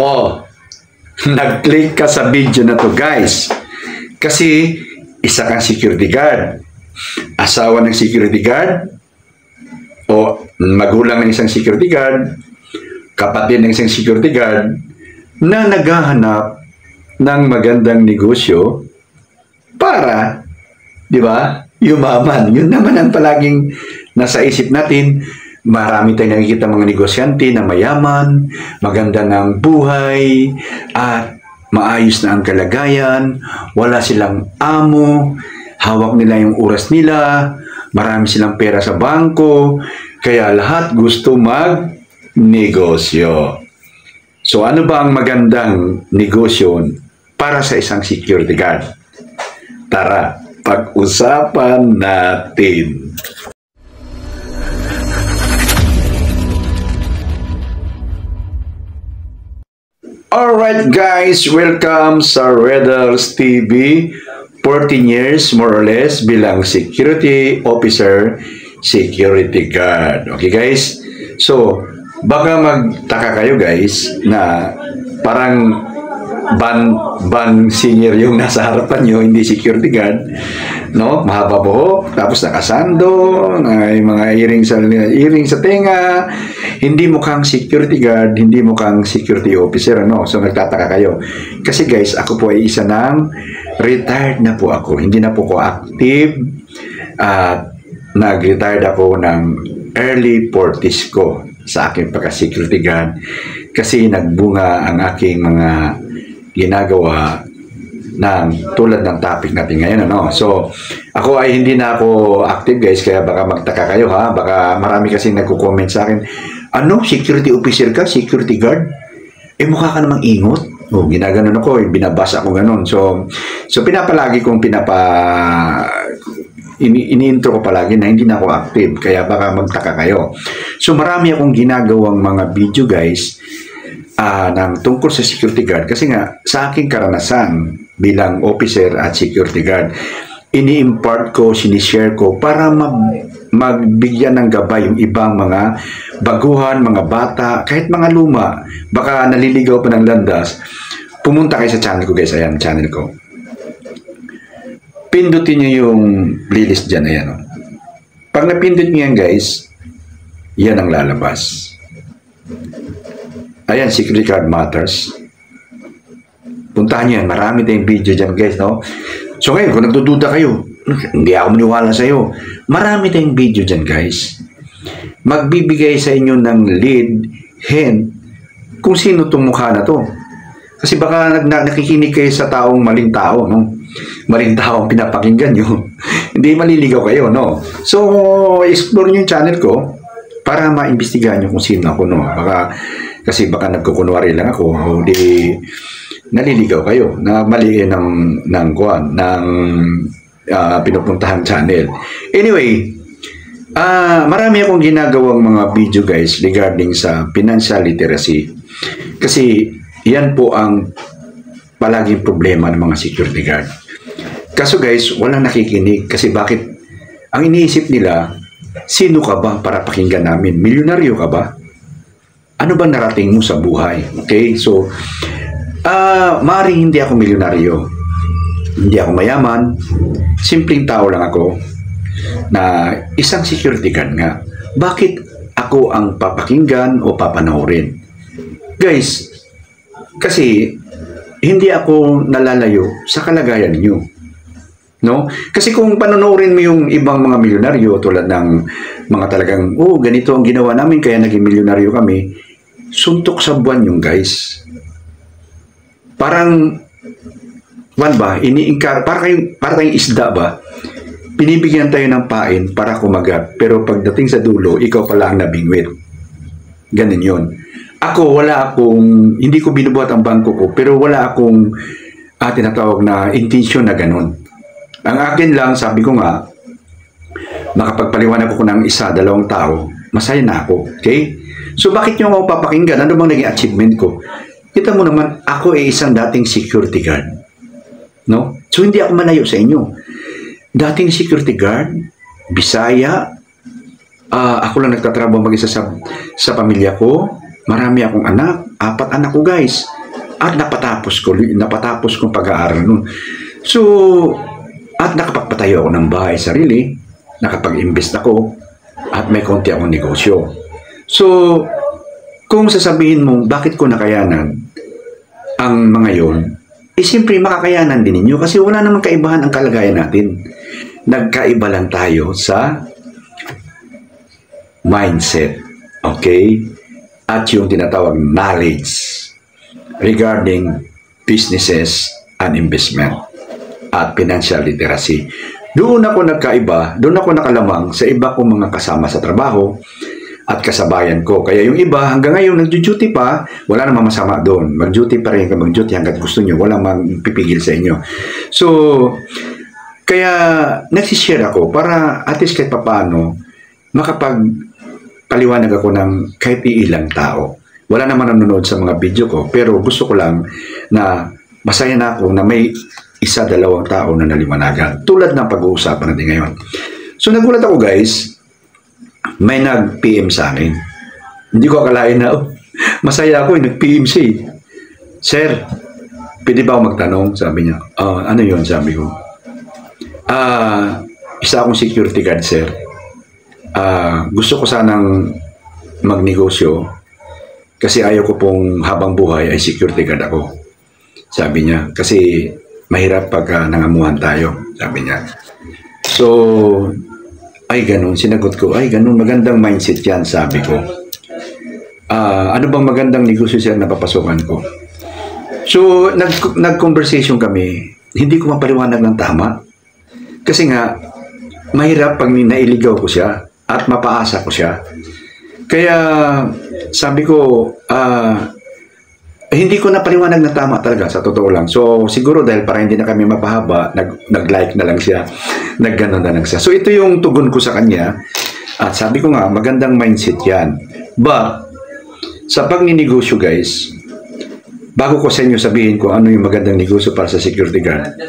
Oo, nag-click ka sa video na to guys. Kasi isa kang security guard. Asawa ng security guard o magulang ng isang security guard, kapatid ng isang security guard na naghahanap ng magandang negosyo para, di ba, yumaman. Yun naman ang palaging nasa isip natin. Marami tayong nakikita mga negosyante na mayaman, maganda ng buhay, at maayos na ang kalagayan, wala silang amo, hawak nila yung oras nila, marami silang pera sa bangko, kaya lahat gusto mag-negosyo. So ano ba ang magandang negosyo para sa isang security guard? Tara, pag-usapan natin. Alright guys, welcome sa Redals TV. 14 years more or less bilang security officer, security guard. Okay guys? So, baka magtaka kayo guys na parang ban senior yung nasa harapan nyo, hindi security guard, no? Mahaba buhok, tapos nakasando, may mga earring sa tenga, hindi mukhang security guard, hindi mukhang security officer, no? So nagtataka kayo. Kasi guys, ako po ay isa ng retired na po ako. Hindi na po ako active at nag-retired ako ng early 40s ko sa aking pagka-security guard kasi nagbunga ang aking mga ginagawa ng tulad ng topic natin ngayon, ano? So, ako ay hindi na ako active guys, kaya baka magtaka kayo ha, baka marami kasing nagko-comment sa akin, ano, security officer ka, security guard? Eh mukha ka namang ingot. Oh, ginaganon ako, binabasa ako ganon. So pinapalagi kong ini-intro ko palagi na hindi na ako active, kaya baka magtaka kayo. So marami akong ginagawang mga video guys, ng tungkol sa security guard kasi nga sa aking karanasan bilang officer at security guard, ini-impart ko, sinishare ko para magbigyan ng gabay yung ibang mga baguhan, mga bata, kahit mga luma, baka naliligaw pa ng landas. Pumunta kayo sa channel ko guys, ayan, channel ko. Pindutin nyo yung playlist dyan, ayan. Pag napindot nyo yan guys, yan ang lalabas. Ayan, Security Guard Matters. Puntahan nyo yan. Marami tayong video dyan, guys, no? So, ngayon, kung nagdududa kayo, hindi ako maniwala sa'yo. Marami tayong video dyan, guys. Magbibigay sa inyo ng lead, hint, kung sino itong mukha na to. Kasi baka nakikinig kayo sa taong maling tao, no? Maling tao ang pinapakinggan nyo. Hindi maliligaw kayo, no? So, explore nyo yung channel ko para maimbestigahan nyo kung sino ako, no? Kasi baka nagkukunwari lang ako, o di naliligaw kayo na mali ng pinupuntahan channel. Anyway, marami akong ginagawang mga video guys regarding sa financial literacy. Kasi yan po ang palaging problema ng mga security guard. Kaso guys, walang nakikinig kasi bakit? Ang iniisip nila, sino ka ba para pakinggan namin? Milyonaryo ka ba? Ano ba narating mo sa buhay? Okay? So, maaaring hindi ako milyonaryo. Hindi ako mayaman. Simpleng tao lang ako na isang security guard nga. Bakit ako ang papakinggan o papanoorin? Guys, kasi hindi ako nalalayo sa kalagayan niyo. No? Kasi kung panonoorin mo yung ibang mga milyonaryo tulad ng mga talagang, oh, ganito ang ginawa namin kaya naging milyonaryo kami, suntok sa buwan yung guys. Parang, ba, para kayong isda ba? Pinibigyan tayo ng pain para kumagat, pero pagdating sa dulo, ikaw pala ang nabingwit. Ganun yun. Ako, hindi ko binubuhat ang bangko ko, pero wala akong tinatawag na intention na ganun. Ang akin lang, sabi ko nga, makapagpaliwanag ako ng isa, dalawang tao, masaya na ako. Okay? So, bakit nyo ako papakinggan? Ano bang naging achievement ko? Kita mo naman, ako ay isang dating security guard. No? So, hindi ako malayo sa inyo. Dating security guard, Bisaya, ako lang nagtatrabaho mag-isa sa pamilya ko. Marami akong anak, 4 anak ko guys. At napatapos kong pag-aaral nun. So, at nakapagpatayo ako ng bahay sarili, nakapag-invest ako, at may konti akong negosyo. So, kung sasabihin mo, bakit ko nakayanan ang mga yon, siyempre makakayanan din ninyo kasi wala namang kaibahan ang kalagayan natin. Nagkaiba lang tayo sa mindset, okay? At yung tinatawag knowledge regarding businesses and investment at financial literacy. Doon ako nagkaiba, doon ako nakalamang sa iba kong mga kasama sa trabaho at kasabayan ko. Kaya yung iba hanggang ngayon nag-duty pa, wala namang masama doon. Mag-duty pa rin, mag-duty hanggat gusto nyo, walang magpipigil sa inyo. So, kaya nagsishare ako para at least kahit papaano makapagpaliwanag ako ng kahit ilang tao. Wala naman nanonood sa mga video ko, pero gusto ko lang na masaya na ako na may isa, dalawang tao na naliwanagan. Tulad ng pag-uusapan natin ngayon. So nagulat ako guys, may nag-PM sa akin. Hindi ko akalain na, masaya ako, nag-PM siya. Sir, pwede ba ako magtanong? Sabi niya. Ano yun? Sabi ko. Isa akong security guard, sir. Gusto ko sanang magnegosyo kasi ayaw ko pong habang buhay ay security guard ako. Sabi niya. Kasi mahirap pag nangamuhan tayo. Sabi niya. So, ay ganun, sinagot ko, ay ganun, magandang mindset yan, sabi ko. Ano bang magandang negosyo siya napapasukan ko? So, nag-conversation kami, hindi ko mapaliwanag ng tama. Kasi nga, mahirap pag nailigaw ko siya at mapaasa ko siya. Kaya, sabi ko, hindi ko napaliwanag na tama talaga, sa totoo lang. So, siguro dahil para hindi na kami mapahaba, nag-like na lang siya, nag-ganon na lang siya. So, ito yung tugon ko sa kanya. At sabi ko nga, magandang mindset yan. But, sa pagninegosyo guys, bago ko sa inyo sabihin ko ano yung magandang negosyo para sa security guard,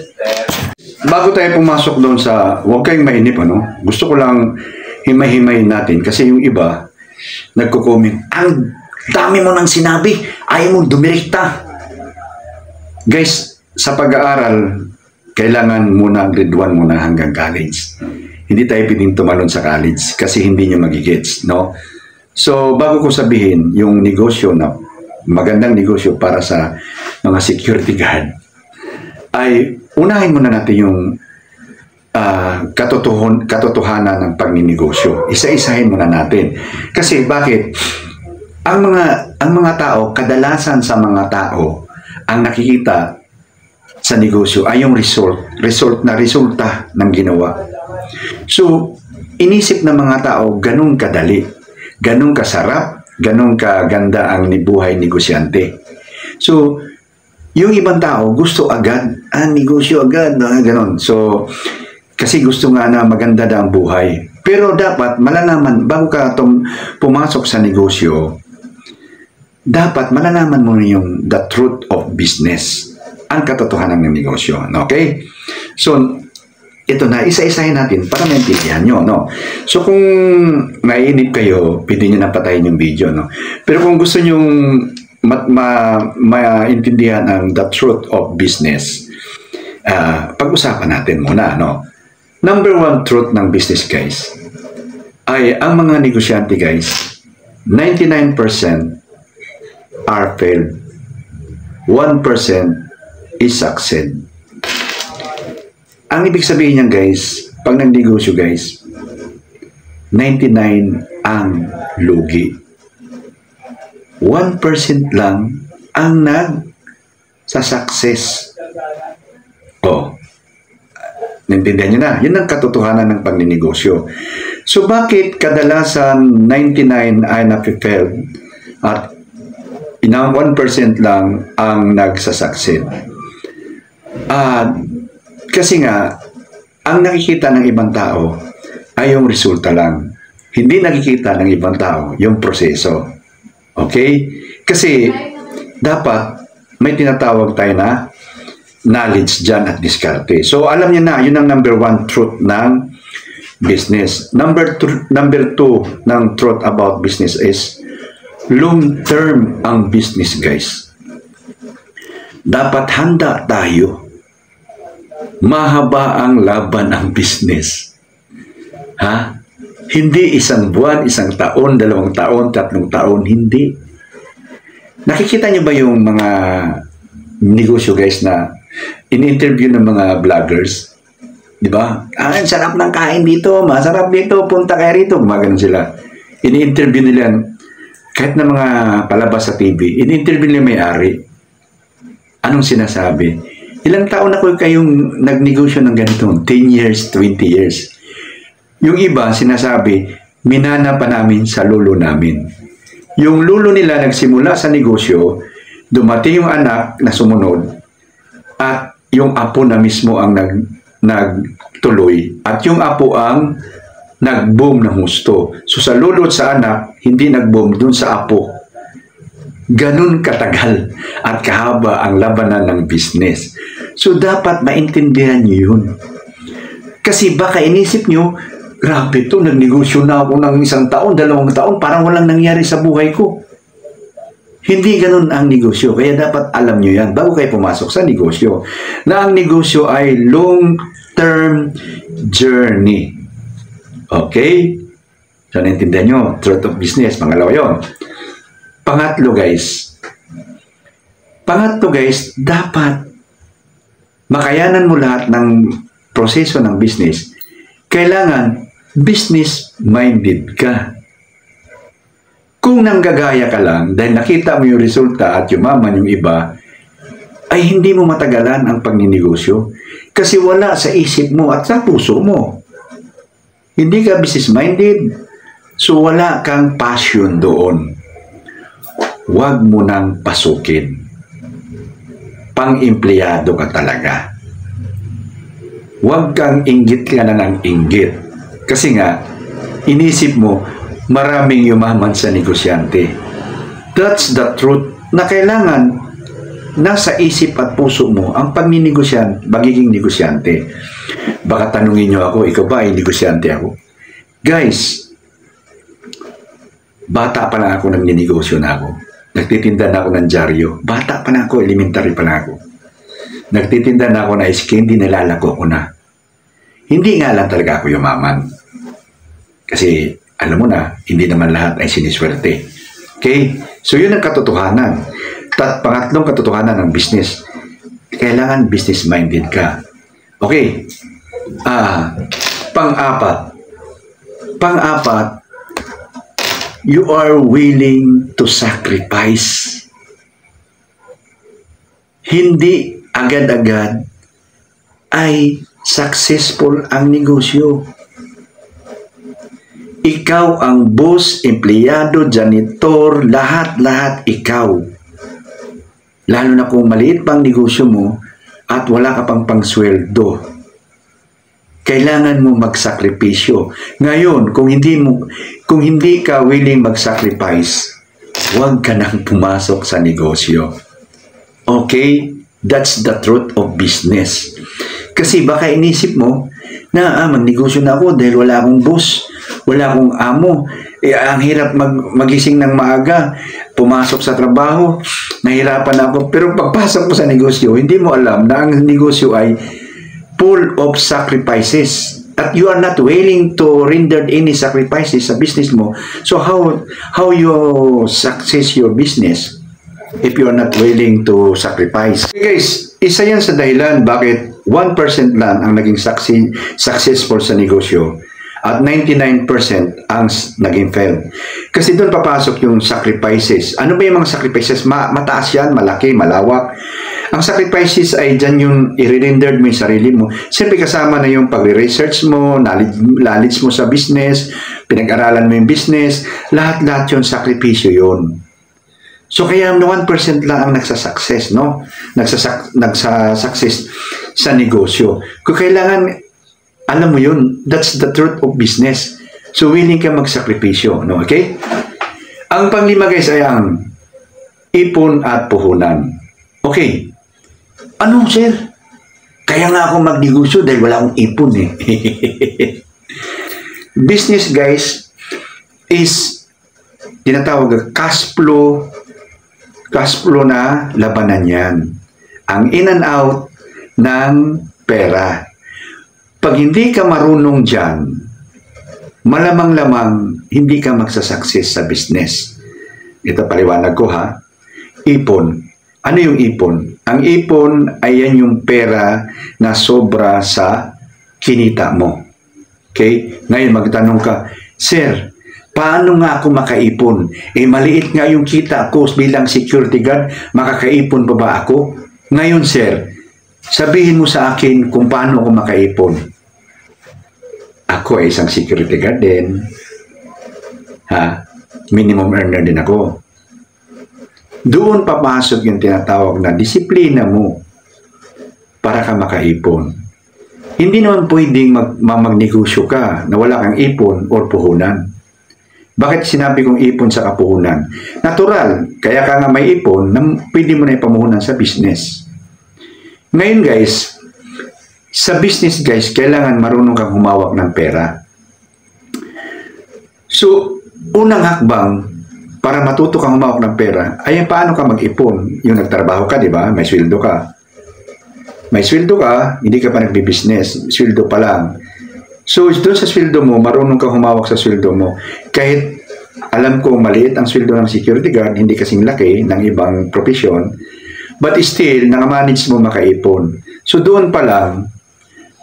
bago tayo pumasok doon sa, huwag kayong mainip, ano? Gusto ko lang himay-himayin natin kasi yung iba, nagko-comment, ang dami mo nang sinabi, ayaw mo dumirekta. Guys, sa pag-aaral, kailangan muna grade 1 muna hanggang college. Hindi tayo pwedeng tumalon sa college kasi hindi nyo magigets, no? So, bago ko sabihin yung negosyo na magandang negosyo para sa mga security guard, ay unahin muna natin yung katotohanan ng pagninegosyo. Isa-isahin muna natin. Kasi bakit? Ang mga tao, kadalasan sa mga tao, ang nakikita sa negosyo ay yung resulta ng ginawa. So, inisip ng mga tao, ganun kadali, ganun kasarap, ganun kaganda ang buhay negosyante. So, yung ibang tao, gusto agad, negosyo agad, ganun. So, kasi gusto nga na maganda na ang buhay. Pero dapat malalaman, bago ka pumasok sa negosyo, dapat malalaman mo yung the truth of business, ang katotohanan ng negosyo. Okay? So, ito na, isa-isahin natin para maintindihan nyo, no? So, kung naiinip kayo, pwede nyo na patayin yung video, no? Pero kung gusto nyo maintindihan ang the truth of business, pag-usapan natin muna, no? Number 1 truth ng business, guys, ay ang mga negosyante, guys, 99% are failed. 1% is succeed. Ang ibig sabihin niyan guys, pag nagnegosyo guys, 99 ang lugi. 1% lang ang nag-success. Naintindihan niyo na? Yun ang katotohanan ng pagninegosyo. So bakit kadalasan 99 ay napifailed at inang 1% lang ang nagsasucceed? Kasi nga, ang nakikita ng ibang tao ay yung resulta lang. Hindi nakikita ng ibang tao yung proseso. Okay? Kasi dapat may tinatawag tayo na knowledge dyan at diskarte. So alam niyo na, yun ang number 1 truth ng business. Number 2 ng truth about business is long term ang business guys. dapat handa tayo. Mahaba ang laban ng business. Ha? Hindi isang buwan, isang taon, 2 taon, 3 taon, hindi. Nakikita niyo ba yung mga negosyo guys na in-interview ng mga vloggers? Di ba? Ang sarap ng kain dito, masarap dito, punta kayo rito. Gumagano sila. In-interview nila, kahit na mga palabas sa TV, in-interview nila may-ari. Anong sinasabi? Ilang taon na kayong nagnegosyo ng ganito? 10 years, 20 years. Yung iba, sinasabi, minana pa namin sa lulo namin. Yung lulo nila nagsimula sa negosyo, dumating yung anak na sumunod, at yung apo na mismo ang nagtuloy, at yung apo ang nag-boom ng husto. So sa lulo at sa anak, hindi nag-boom dun sa apo. Ganun katagal at kahaba ang labanan ng business. So dapat maintindihan nyo yun. Kasi baka inisip nyo, grabe to, nagnegosyo na ako ng 1 taon, 2 taon, parang walang nangyari sa buhay ko. Hindi ganun ang negosyo. Kaya dapat alam nyo yan bago kayo pumasok sa negosyo. Na ang negosyo ay long-term journey. Okay? So, naintindihan nyo, truth of business, pangalawa yun. Pangatlo guys, dapat makayanan mo lahat ng proseso ng business. Kailangan business-minded ka. Kung nanggagaya ka lang dahil nakita mo yung resulta at yumaman yung iba, ay hindi mo matagalan ang pagninegosyo kasi wala sa isip mo at sa puso mo. Hindi ka business-minded, so wala kang passion doon. Huwag mo nang pasukin. Pang-empleyado ka talaga. Huwag kang inggit ka na ng inggit. Kasi nga, inisip mo, maraming yumaman sa negosyante. That's the truth na kailangan nasa isip at puso mo ang pagiging negosyante. Baka tanungin nyo ako, ikaw ba ay negosyante ako? Guys, bata pa lang ako nagninegosyo na ako. Nagtitinda na ako ng dyaryo. Bata pa na ako, elementary pa na ako. Nagtitinda na ako na ice candy, nilalako ko na. Hindi nga lang talaga ako yumaman. Kasi, alam mo na, hindi naman lahat ay siniswerte. Okay? So, yun ang katotohanan. Pangatlong katotohanan ng business. Kailangan business-minded ka. Okay. Pang-apat, you are willing to sacrifice. Hindi agad-agad ay successful ang negosyo. Ikaw ang boss, empleyado, janitor, lahat-lahat ikaw. Lalo na kung maliit pang negosyo mo at wala ka pang pangsweldo. Kailangan mo magsakripisyo. Ngayon, kung hindi ka willing magsacrifice, huwag ka nang pumasok sa negosyo. Okay? That's the truth of business. Kasi baka inisip mo na magnegosyo na ako dahil wala akong boss, wala akong amo. Ang hirap magising ng maaga, pumasok sa trabaho, nahirapan ako. Pero pagpasok mo sa negosyo, hindi mo alam na ang negosyo ay full of sacrifices. At you are not willing to render any sacrifices sa business mo. So how you success your business if you are not willing to sacrifice? Okay guys, isa yan sa dahilan bakit 1% lang ang naging successful sa negosyo at 99% ang naging failed. Kasi doon papasok yung sacrifices. Ano ba yung mga sacrifices? Mataas yan, malaki, malawak. Ang sacrifices ay dyan yung i-render mo yung sarili mo. Siyempre kasama na yung pag-research mo, knowledge mo sa business, pinag-aralan mo yung business, lahat-lahat yung sakripisyo yun. So kaya 1% lang ang nagsasucess, no? Nagsasucess sa negosyo. Kung kailangan, alam mo yun, that's the truth of business. So willing ka magsakripisyo, no? Okay? Ang panglima guys ay ang ipon at puhunan. Okay. Ano sir? Kaya nga ako magnegosyo dahil wala akong ipon eh. Business guys is tinatawag cash flow na labanan yan. ang in and out ng pera. Pag hindi ka marunong dyan, malamang-lamang hindi ka magsasucess sa business. Ito paliwanag ko ha. Ipon. Ano yung ipon? Ang ipon ay yan yung pera na sobra sa kinita mo. Okay? Ngayon magtanong ka, Sir, paano nga ako makaipon? Maliit nga yung kita ko bilang security guard, makakaipon pa ba ako? Ngayon, Sir, sabihin mo sa akin kung paano ako makaipon. Ako ay isang security guard din. Ha? Minimum earner din ako. Doon papasok yung tinatawag na disiplina mo para ka makaipon. Hindi naman pwedeng magnegosyo ka na wala kang ipon or puhunan. Bakit sinabi kong ipon sa kapuhunan? Natural, kaya ka nga may ipon na pwede mo na ipamuhunan sa business. Ngayon guys, sa business guys, kailangan marunong kang humawak ng pera. So, unang hakbang para matuto kang humawak ng pera ay paano ka mag-ipon. Yung nagtrabaho ka, di ba? May sweldo ka. May sweldo ka, hindi ka pa nagbi-business. Sweldo pa lang. So, doon sa sweldo mo, marunong kang humawak sa sweldo mo. Kahit alam ko maliit ang sweldo ng security guard, hindi kasing laki ng ibang profession, but still, nakamanage mo makaipon. So, doon pa lang,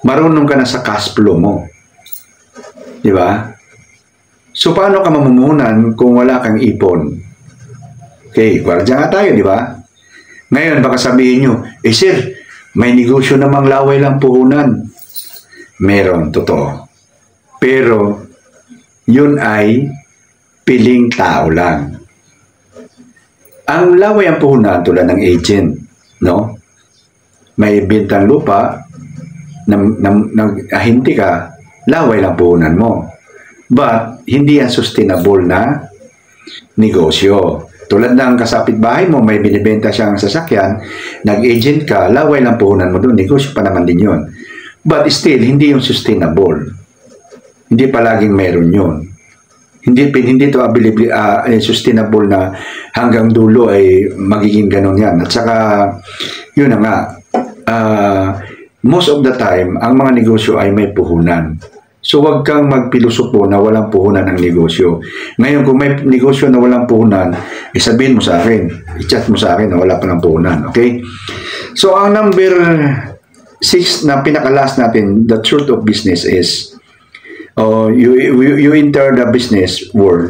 marunong ka na sa cash flow mo. Di ba? So, paano ka mamumuhunan kung wala kang ipon? Okay, gwardiya nga tayo, di ba? Ngayon, baka sabihin nyo, Sir, may negosyo namang laway lang puhunan. Meron, totoo. Pero, yun ay piling tao lang. Ang laway ang puhunan tulad ng agent, no? May bintang lupa, nag-ahinti ka, laway lang puhunan mo. But, hindi yan sustainable na negosyo. Tulad ng kasapit bahay mo, may binibenta siyang sasakyan, nag-agent ka, laway lang puhunan mo doon, negosyo pa naman din yun. But still, hindi yung sustainable. Hindi palaging meron yun. Hindi to sustainable na hanggang dulo ay magiging ganun yan. At saka, yun na nga, most of the time, ang mga negosyo ay may puhunan. So, huwag kang magpilosopo na walang puhunan ang negosyo. Ngayon, kung may negosyo na walang puhunan, sabihin mo sa akin, i-chat mo sa akin na wala pa ng puhunan. Okay? So, ang number 6 na pinakalas natin, the truth of business is, you enter the business world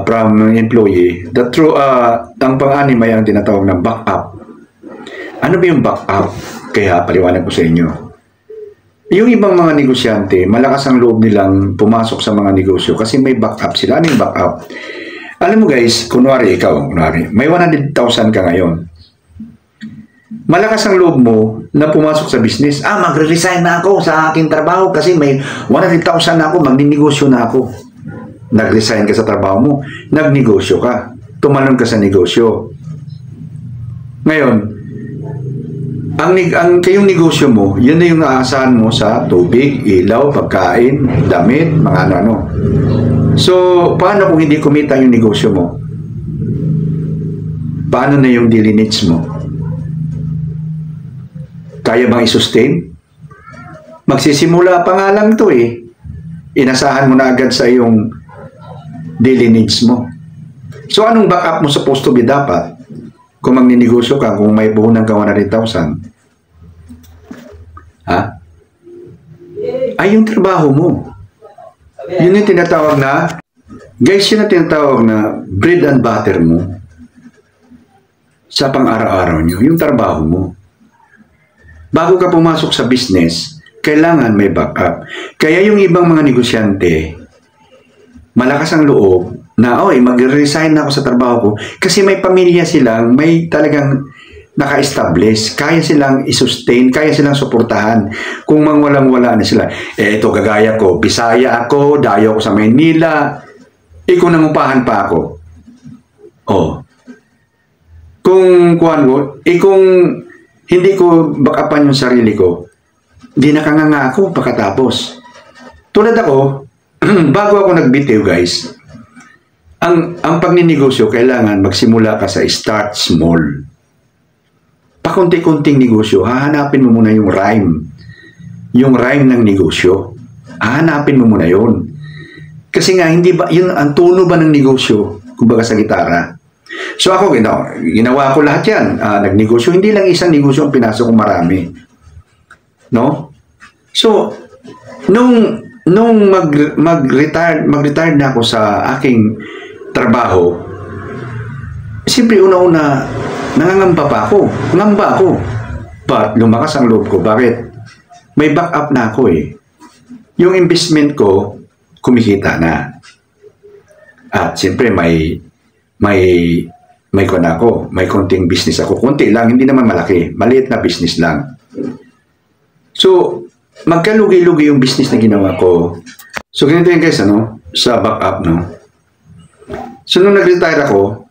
from employee. The true, ang pang-anim ay ang tinatawag ng backup. Ano ba yung backup? Kaya paliwanag ko sa inyo. Yung ibang mga negosyante, malakas ang loob nilang pumasok sa mga negosyo kasi may backup sila. Ano yung backup? Alam mo guys, kunwari may 100,000 ka ngayon. Malakas ang loob mo na pumasok sa business. Magre-resign na ako sa aking trabaho kasi may 100,000 na ako, magninegosyo na ako. Nag-resign ka sa trabaho mo, nagnegosyo ka, tumalon ka sa negosyo. Ngayon, ang kayong negosyo mo, yun na yung aasahan mo sa tubig, ilaw, pagkain, damit, mga ano-ano. So, paano kung hindi kumita yung negosyo mo? Paano na yung daily needs mo? Kaya bang i-sustain? Magsisimula pa nga lang to eh. Inasahan mo na agad sa iyong daily needs mo. So, anong backup mo supposed to be dapat? Kung magninegosyo ka, kung may puhunan ka 100,000. Ha? Ay, yung trabaho mo. Yun yung tinatawag na, guys, yun yung tinatawag na bread and butter mo sa pang-araw-araw nyo, yung trabaho mo. Bago ka pumasok sa business, kailangan may backup. Kaya yung ibang mga negosyante, malakas ang loob na, mag-resign na ako sa trabaho ko kasi may pamilya silang, may talagang naka-establish, kaya silang i-sustain, kaya silang suportahan kung walang-wala na sila. Ito kagaya ko, Bisaya ako, dayo ako sa Maynila, kung nangupahan pa ako. Kung kung hindi ko backupan yung sarili ko, di nakanganga ako pagkatapos. Tulad ako, bago ako nagbitiw guys, ang pagninegosyo, kailangan magsimula ka sa start small. makunti-kunting negosyo, hahanapin mo muna yung rhyme. Yung rhyme ng negosyo. Hahanapin mo muna yun. Kasi nga, hindi ba, yun ang tono ba ng negosyo, kumbaga sa gitara. So ako, ginawa ko lahat yan. Nagnegosyo, hindi lang isang negosyo ang pinasok ko, marami. No? So, nung mag-retire na ako sa aking trabaho, siyempre una-una, nangangamba pa ako. Ngamba ako. But lumakas ang loob ko. Bakit? May backup na ako eh. Yung investment ko, kumikita na. At siyempre may kon ako, may konting business ako. Konti lang, hindi naman malaki. Maliit na business lang. So, magkalugi-lugi yung business na ginawa ko. So, ganito yan guys, sa backup, no? So, nung nag-retire ako,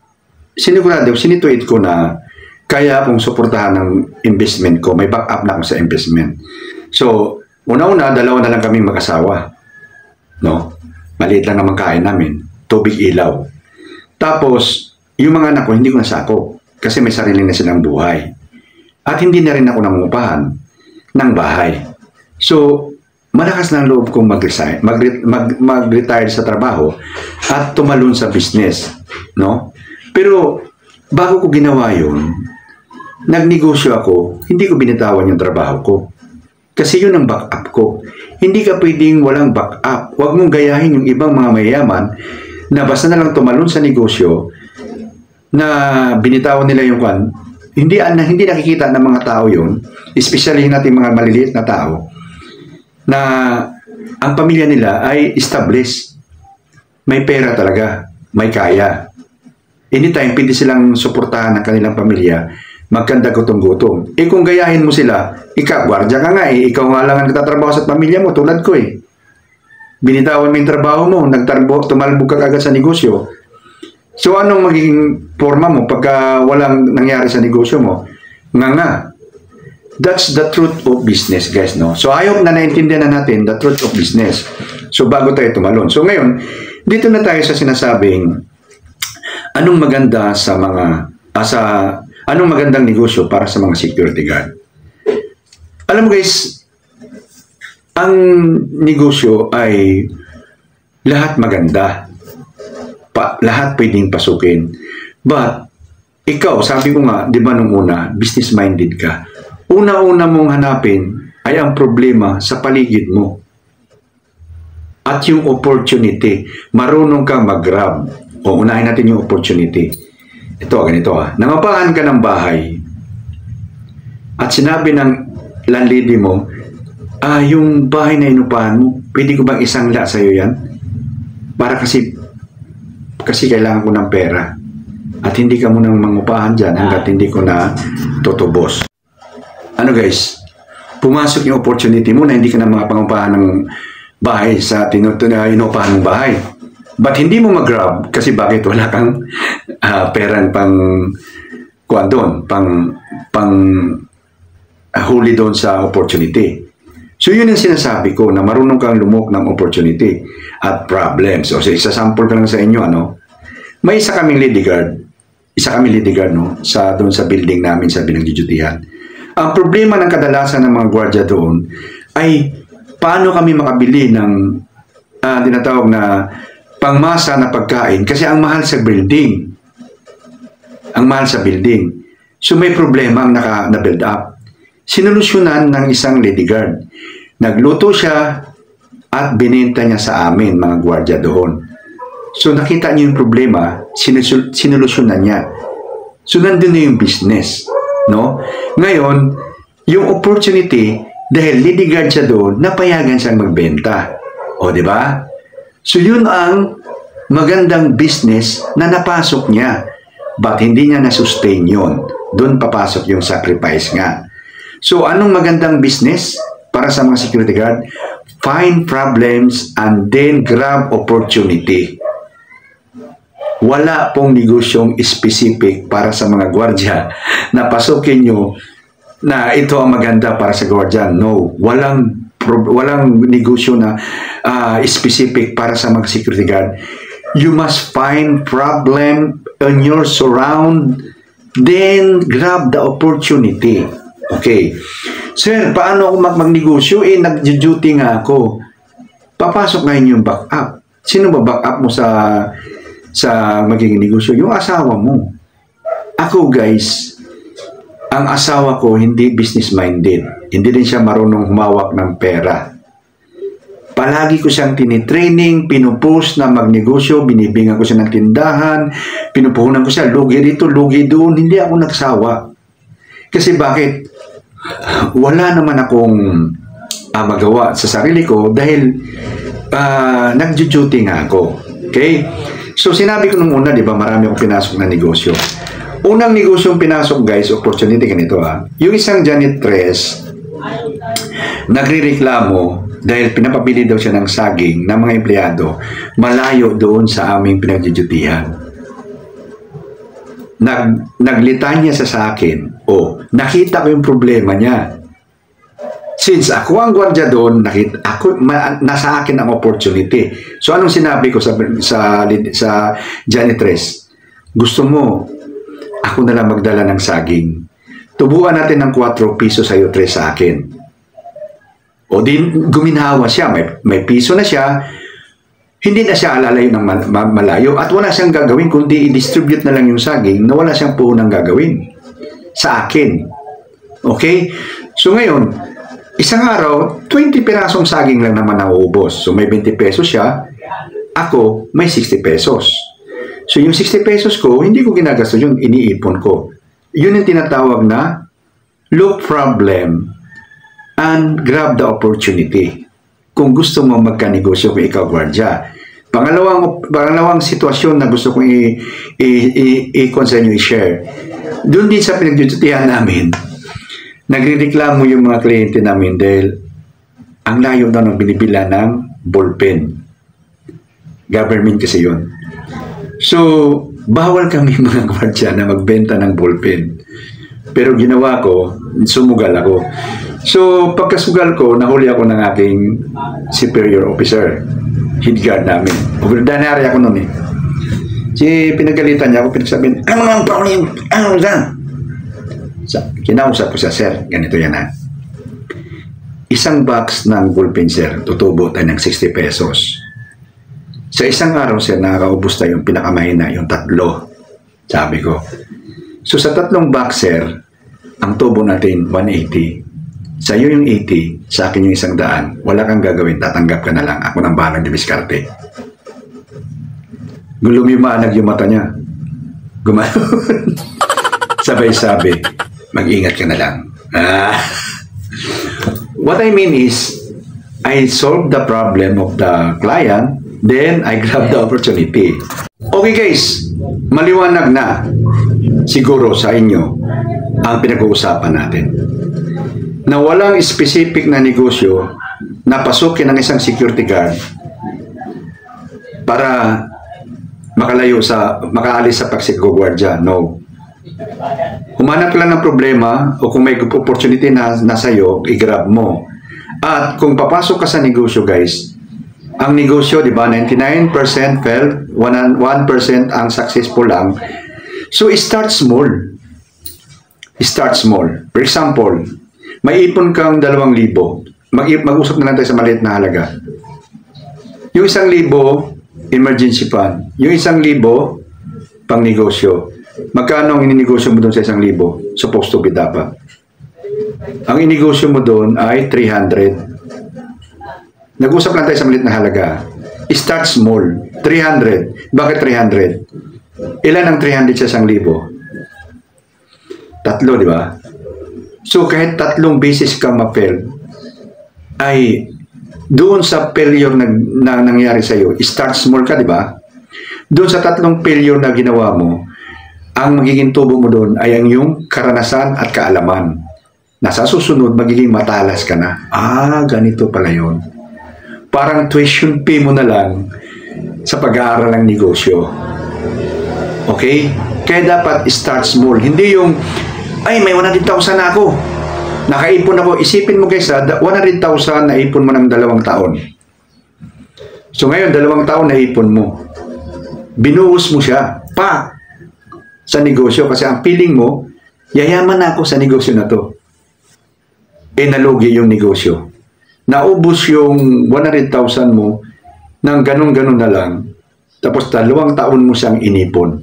sinituate ko na kaya akong suportahan ng investment ko. May backup na ako sa investment. So, una-una, dalawa na lang kaming mag-asawa. No? Maliit lang naman kain namin. Tubig, ilaw. Tapos, yung mga anak ko, hindi ko nasako. Kasi may sarili na silang buhay. At hindi na rin ako nangungupahan ng bahay. So, malakas na ang loob kong mag-retire sa trabaho at tumalon sa business. No? Pero, bago ko ginawa yun, nagnegosyo ako, hindi ko binitawan yung trabaho ko. Kasi yun ang backup ko. Hindi ka pwedeng walang backup. Huwag mong gayahin yung ibang mga mayayaman na basta na lang tumalon sa negosyo na binitawan nila yung kwan. Hindi nakikita ng mga tao yun, especially natin mga maliliit na tao, na ang pamilya nila ay established. May pera talaga. May kaya. Anytime, pwede silang suportahan ng kanilang pamilya, magkanda gutom-gutom. Eh kung gayahin mo sila, ikaw, gwardiya ka nga eh, ikaw nga lang ang nagtatrabaho sa pamilya mo, tulad ko eh. Binitawan mo yung trabaho mo, tumalbog ka agad sa negosyo. So anong magiging forma mo pagka walang nangyari sa negosyo mo? Nga. That's the truth of business, guys, no? So I hope na naintindihan na natin the truth of business. So bago tayo tumalon. So ngayon, dito na tayo sa sinasabing anong maganda sa mga anong magandang negosyo para sa mga security guard. Alam mo guys, ang negosyo ay lahat maganda. Lahat pwedeng pasukin. But, ikaw, sabi ko nga, di ba nung una, business-minded ka. Una-una mong hanapin ay ang problema sa paligid mo. At yung opportunity, marunong kang mag-grab. O unahin natin yung opportunity. Ito, ganito nangapahan ka ng bahay at sinabi ng landlady mo, yung bahay na inupahan mo, pwede ko bang isangla sa'yo yan? Para kasi kailangan ko ng pera. At hindi ka munang mangupahan dyan hanggat hindi ko na tutubos. Ano guys, pumasok yung opportunity mo na hindi ka na pangupahan ng bahay sa inupahan ng bahay. But hindi mo mag-grab kasi bakit wala kang perang kuwan doon, pang huli doon sa opportunity. So yun ang sinasabi ko na marunong kang lumok ng opportunity at problems. So isa-sample ko lang sa inyo, may isa kaming lady guard, no, doon sa building namin sa Binanggijutihan. Ang problema ng kadalasan ng mga gwardiya doon ay paano kami makabili ng tinatawag na pangmasa na pagkain kasi ang mahal sa building. So may problema ang na-build up. Sinolusyonan ng isang lady guard. Nagluto siya at binenta niya sa amin, mga gwardiya doon. So nakita niyo yung problema, sinolusyonan niya. So nandun na yung business. No? Ngayon, yung opportunity, dahil lady guard siya doon, napayagan siyang magbenta. O, di ba? So, yun ang magandang business na napasok niya. But hindi niya na-sustain yun. Doon papasok yung sacrifice nga. So, anong magandang business para sa mga security guard? Find problems and then grab opportunity. Wala pong negosyong specific para sa mga gwardiya na pasukin nyo na ito ang maganda para sa gwardiya. No, walang negosyo na specific para sa mga security guard. You must find problem in your then grab the opportunity. Okay. Sir, paano ako magnegosyo? Nag-duty nga ako. Papasok ngayon yung backup. Sino ba backup mo sa magiging negosyo? Yung asawa mo. Ako guys, ang asawa ko hindi business-minded. Hindi din siya marunong humawak ng pera. Palagi ko siyang tinitraining, pinupush na magnegosyo, binibingan ko siya ng tindahan, pinupuhunan ko siya, lugi dito, lugi doon. Hindi ako nagsawa. Kasi bakit? Wala naman akong magawa sa sarili ko dahil nag-duty nga ako. Okay? So, sinabi ko nung una, di ba, marami akong pinasok na negosyo. Unang negosyo yung pinasok, guys, opportunity ganito ha. Yung isang janitress, nagre-reklamo dahil pinapabili daw siya ng saging ng mga empleyado malayo doon sa aming pinagdudutihan. Naglitanya siya sa akin. Nakita ko yung problema niya. Since ako ang gwardiya doon, nasa akin ang opportunity. So, anong sinabi ko sa janitress? Gusto mo, ako na lang magdala ng saging. Tubuan natin ng 4 piso sa'yo, 3 sa akin. O din, guminhawa siya. May piso na siya. Hindi na siya alalayo ng malayo. At wala siyang gagawin, kundi i-distribute na lang yung saging na wala siyang puhunang gagawin. Sa akin. Okay? So ngayon, isang araw, 20 pirasong saging lang naman ang uubos. So may 20 pesos siya. Ako, may 60 pesos. So yung 60 pesos ko, hindi ko ginagasto yun, iniipon ko. Yun yung tinatawag na look problem and grab the opportunity. Kung gusto mo magkanegosyo kung ikaw gwardiya. Pangalawang sitwasyon na gusto kong sa inyo i-share. Doon din sa pinagdudutihan namin, nagrereklamo yung mga kliyente namin dahil ang layo daw ng binibila ng ballpen. Government kasi yun. So, bawal kami mga gwardiya na magbenta ng ballpen. Pero ginawa ko, sumugal ako. So, pagkasugal ko, nahuli ako ng aking superior officer. Head guard namin. Danari ako noon eh. Pinagalitan niya ako, pinagsabihin, ano ang problem? Ano lang? Kinausap ko siya, sir, ganito yan ha. Isang box ng ballpen, sir, tutubo tayo ng 60 pesos. Sa isang araw, sir, nakakaubos tayo yung pinakamahina, yung 3. Sabi ko. So, sa 3 box, sir, ang tubo natin, 180. Sa iyo yung 80, sa akin yung 100. Wala kang gagawin, tatanggap ka na lang. Ako nang balang dumiskarte. Lumimanag yung mata niya. Gumanon. Sabay-sabi, mag-ingat ka na lang. What I mean is, I solve the problem of the client, then I grab the opportunity. Okay guys, maliwanag na siguro sa inyo ang pinag-uusapan natin. Na walang specific na negosyo na pasukin ng isang security guard para makaalis sa pagsigugwardya. No. Humanap ka lang ng problema o kung may opportunity na nasa iyo, i-grab mo. At kung papasok ka sa negosyo, guys, ang negosyo, di ba, 99% failed, 1% ang successful lang. So, start small. Start small. For example, may ipon kang 2,000. Mag-usap na lang tayo sa maliit na halaga. Yung 1,000, emergency fund. Yung 1,000, pang negosyo. Magkano ang ininegosyo mo doon sa 1,000? Supposed to be dapat. Ang inegosyo mo doon ay 300. Nag-usap lang tayo sa maliit na halaga. Start small. 300. Bakit 300? Ilan ang 300 sa 1,000? 3, di ba? So, kahit 3 beses ka ma-fail, ay doon sa failure na nangyari sa iyo, start small ka, di ba? Doon sa 3 failure na ginawa mo, ang magiging tubo mo doon ay ang iyong karanasan at kaalaman. Na sa susunod, magiging matalas ka na. Ganito pala yun. Parang tuition fee mo na lang sa pag-aaral ng negosyo. Okay? Kaya dapat start small. Hindi yung may 100,000 na ako. Nakaipon ako. Isipin mo guys, 100,000 na ipon mo ng 2 taon. So ngayon, 2 taon na ipon mo. Binuhos mo siya. sa negosyo kasi ang feeling mo, yayaman na ako sa negosyo na to. Nalugi yung negosyo. Naubos yung 100,000 mo ng ganun-ganun na lang. Tapos 2 taon mo siyang inipon.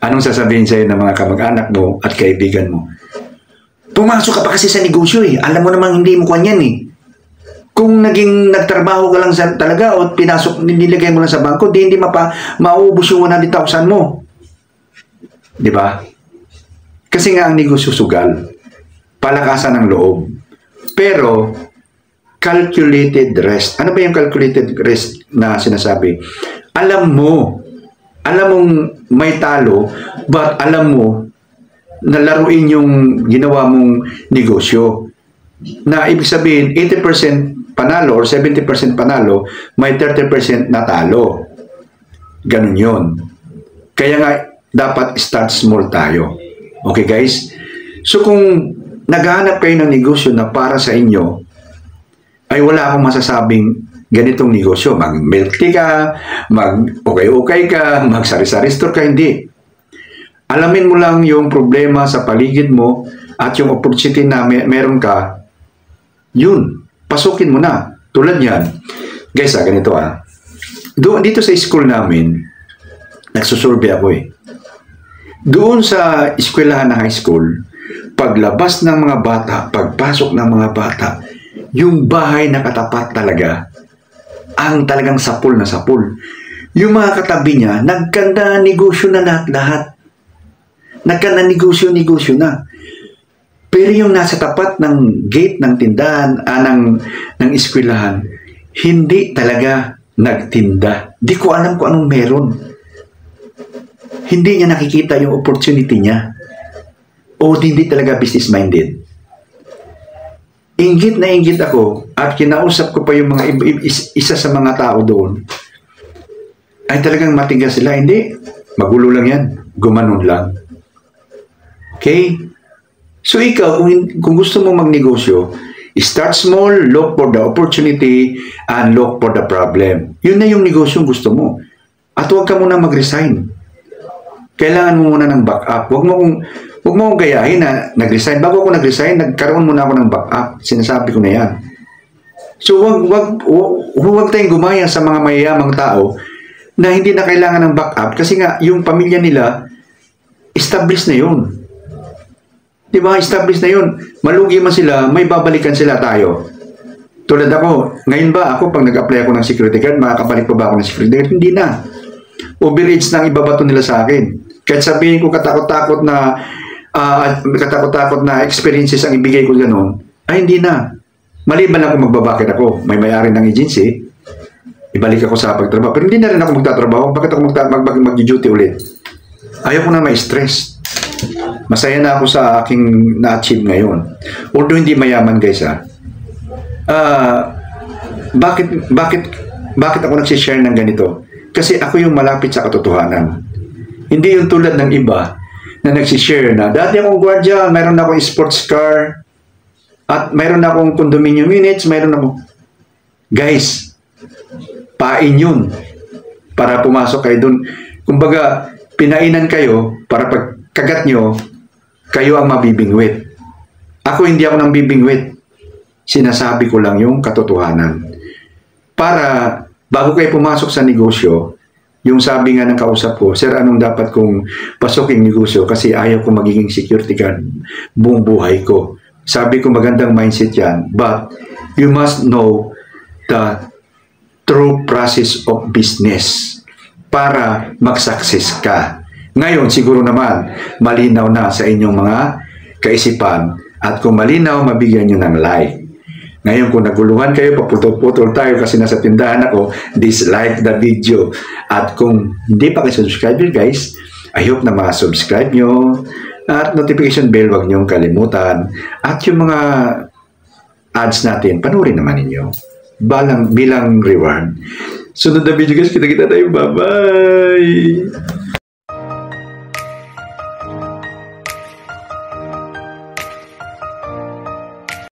Anong sasabihin sa'yo ng mga kamag-anak mo at kaibigan mo? Pumasok ka pa kasi sa negosyo Alam mo namang hindi mo kanyan Kung nagtrabaho ka lang talaga o nilagay mo lang sa bangko, hindi maubos yung 100,000 mo. Di ba? Kasi nga ang negosyo sugal. Palakasan ng loob. Pero, calculated risk. Ano ba yung calculated risk na sinasabi? Alam mong may talo, but alam mo na laruin yung ginawa mong negosyo. Na ibig sabihin, 80% panalo or 70% panalo, may 30% natalo. Ganun yun. Kaya nga, dapat start small tayo. Okay guys? So kung naghahanap kayo ng negosyo na para sa inyo, ay wala akong masasabing ganitong negosyo. Mag-milk tea ka, mag-okay-okay ka, mag-sari-sari store ka, hindi. Alamin mo lang yung problema sa paligid mo at yung opportunity na meron ka, yun, pasukin mo na. Tulad yan. Guys, ganito dito sa school namin, nagsusurvey ako Doon sa eskwelahan na high school, paglabas ng mga bata, pagpasok ng mga bata, yung bahay na katapat talaga, ang talagang sapul na sapul. Yung mga katabi niya, nagkanda negosyo na lahat-lahat. Nagkanda negosyo na. Pero yung nasa tapat ng gate ng tindahan, ng eskwelahan, hindi talaga nagtinda. Di ko alam kung anong meron. Hindi niya nakikita yung opportunity niya. O hindi talaga business-minded. Inggit na inggit ako at kinausap ko pa yung mga isa sa mga tao doon. Ay talagang matigas sila. Hindi. Magulo lang yan. Gumanon lang. Okay? So ikaw, kung gusto mo magnegosyo, start small, look for the opportunity, and look for the problem. Yun na yung negosyong gusto mo. At huwag ka muna mag-resign. Kailangan mo muna ng backup. Huwag mo kong gayahin na nag-resign. Bago ako nag-resign, nagkaroon muna ako ng backup. Sinasabi ko na yan. So, huwag tayong gumaya sa mga mayayamang tao na hindi na kailangan ng backup kasi nga, yung pamilya nila, established na yun. Diba? Established na yun. Malugi man sila, may babalikan sila tayo. Tulad ako, ngayon ba ako, pag nag-apply ako ng security guard, makakabalik pa ba ako ng security guard? Hindi na. Overage na ibabato nila sa akin. Kahit sabihin ko katakot-takot na experiences ang ibigay ko gano'n, ay hindi na. Maliban lang kung magbabakit ako, may may-ari ng agency, ibalik ako sa pagtrabaho. Pero hindi na rin ako magtatrabaho. Bakit ako mag-duty ulit? Ayaw ko na may-stress. Masaya na ako sa aking na-achieve ngayon. Although hindi mayaman guys bakit ako nagsishare ng ganito? Kasi ako yung malapit sa katotohanan. Hindi yung tulad ng iba na nagsishare na, dati akong gwardiya, mayroon akong sports car, at mayroon akong condominium units, mayroon akong... Guys, pain yun para pumasok kayo dun. Kumbaga, pinainan kayo para pagkagat nyo, kayo ang mabibingwit. Ako hindi ako nang bibingwit. Sinasabi ko lang yung katotohanan. Para bago kayo pumasok sa negosyo, yung sabi nga ng kausap ko, sir, anong dapat kong pasuking negosyo kasi ayaw ko magiging security guard buong buhay ko. Sabi ko magandang mindset yan, but you must know the true process of business para mag-success ka. Ngayon, siguro naman, malinaw na sa inyong mga kaisipan at kung malinaw, mabigyan nyo ng like. Ngayon, kung naguluhan kayo, paputol-putol tayo kasi nasa tindahan ako, dislike the video. At kung hindi pa kayo subscriber guys, I hope na ma-subscribe nyo. At notification bell, wag nyo kalimutan. At yung mga ads natin, panurin naman ninyo. Bilang reward. Sunod na video guys, kita-kita tayo. Bye-bye!